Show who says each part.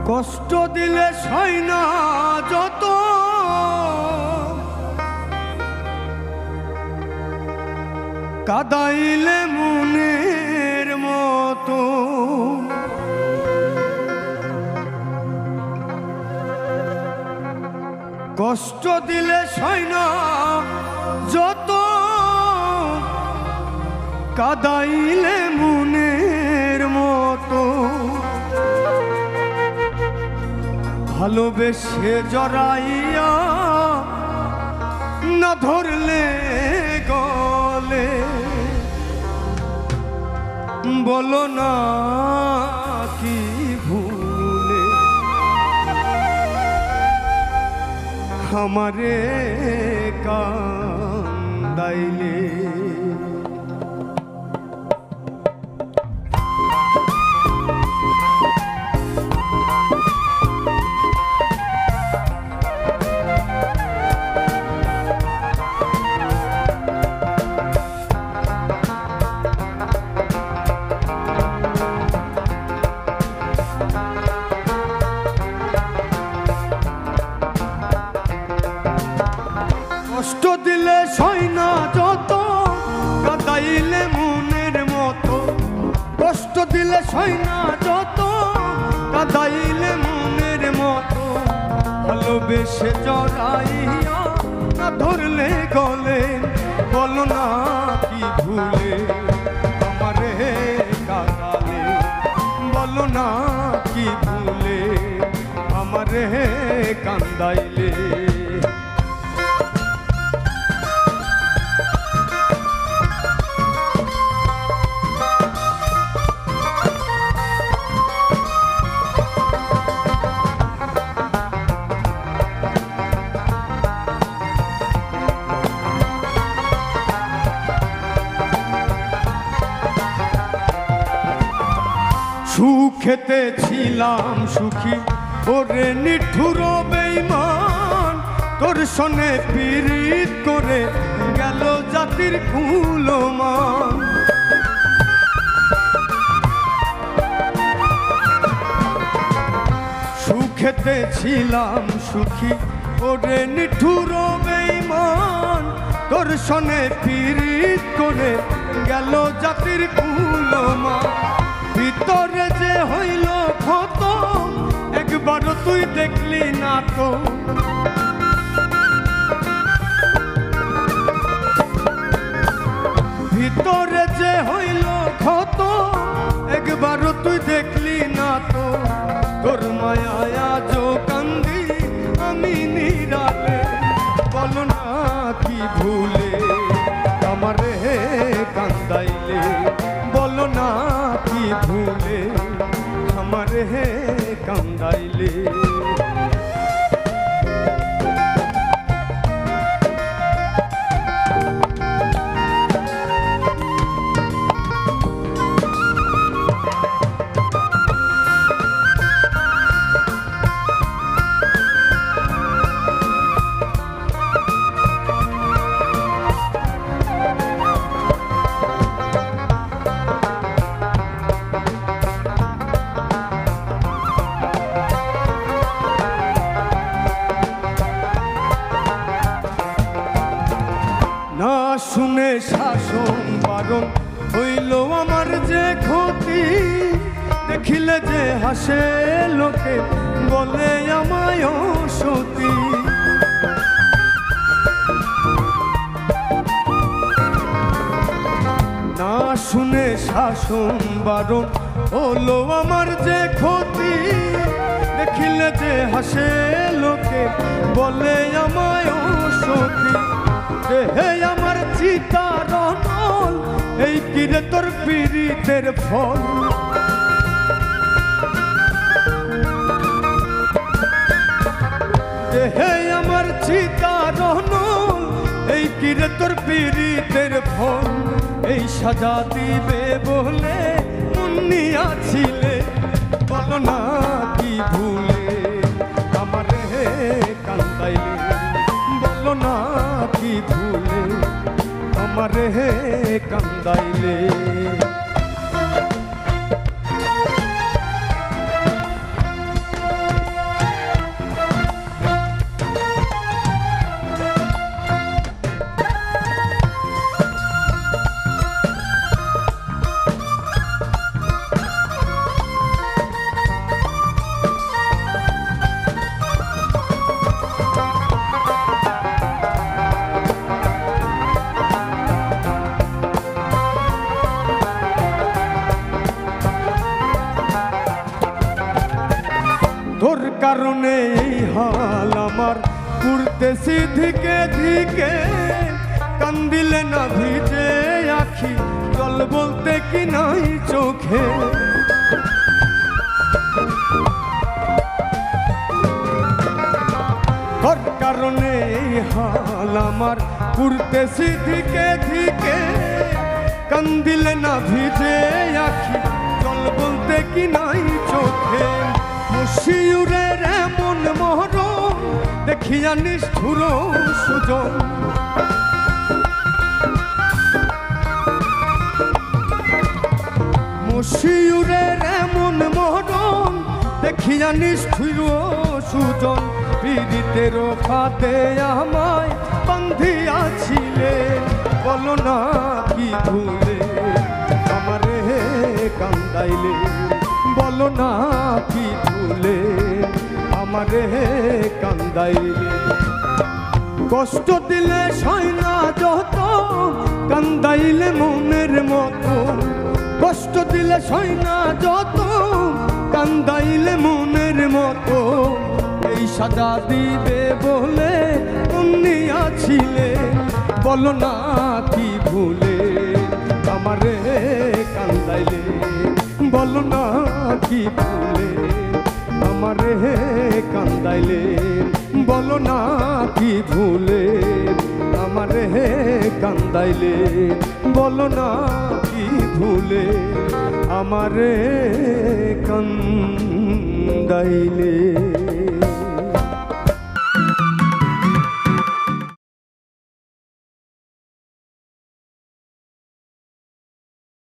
Speaker 1: কষ্ট দিলে সয় না যত, কাদাইলে মনের মতো, কষ্ট দিলে সয় না যত, কাদাইলে মনের মতো, ভালোবেসে জড়াইয়া না ধরলে গলে, বলো না কি ভুলে আমারে কান্দাইলে। কষ্ট দিলে সয় না যত, কাদাইলে মনের মতো, কষ্ট দিলে সয় না যত, কাদাইলে মনের মতো, ভালোবেসে জড়াইয়া না ধরলে গলে, বলো না কি ভুলে আমারে কাদালে, বলো না কি ভুলে আমারে কান্দাইলে। সুখেতে ছিলাম সুখী ওরে নিঠুর বেঈমান, তোর সনে পীড়িত করে গেল জাতির কুলমান। সুখেতে ছিলাম সুখী ওরে নিঠুর বেঈমান, তোর সনে পীড়িত করে গেল জাতির কুলমান। ভিতরে যে হইল ক্ষত একবারও তুই দেখলি না তো, ভিতরে যে হইল ক্ষত একবারও তুই দেখলি না তো, তোর মায়ায় আজো কান্দি আমি নিরালে, বলো না কি ভুলে আমারে কান্দাইলে, বলো না কি ভুলে আমারে কান্দাইলে। না শুনে শাসন বারণ হইল আমার যে ক্ষতি, দেখিলে যে হাসে লোকে বলে আমায় সতী। না শুনে শাসন বারণ হলো আমার যে ক্ষতি, দেখিলে যে হাসে লোকে বলে আমায় সতী। হে আমার চিতারণ এই কিরে তোর পীড়িতের ফল, হে আমার চিতারণ এই কিরে তোর পীড়িতের ফল। এই সাজা দিবে বলে মুন্নিয়াছিলে, বলো না কি ভুলে আমারে কান্দাইলে, বলো না কি ভুলে আমারে কান্দাইলে। কারণে এই হাল আমার ঘুরতেছি ধিকে ধিকে, কান্দিলে না ভিজে আখি, জল বলতে কি নাই চোখে। তোর কারণে এই হাল আমার ঘুরতেছি ধিকে ধিকে, কান্দিলে না ভিজে আখি, জল বলতে কি নাই চোখে। মুশিউরের এমন মহরম দেখিয়া নিষ্ঠুর সুজন, মুশিউরের এমন মহরম দেখিয়া নিষ্ঠুর সুজন। পীড়িতের ফাঁদে আমায় বান্ধিয়াছিলেন, বলো না কি ভুলে আমারে কান্দাইলে, বলো না কি ভুলে আমারে কান্দাইলে। কষ্ট দিলে সয় না যত, কান্দাইলে মনের মতো, কষ্ট দিলে সয় না যত, কান্দাইলে মনের মতো। এই সাজা দিবে বলে দুনিয়াছিলেন, বলো না কি ভুলে আমারে কান্দাইলে, বলো না কি ভুলে আমারে কান্দাইলে, বলো না কি ভুলে আমারে কান্দাইলে, বলো না কি ভুলে আমারে কান্দাইলে।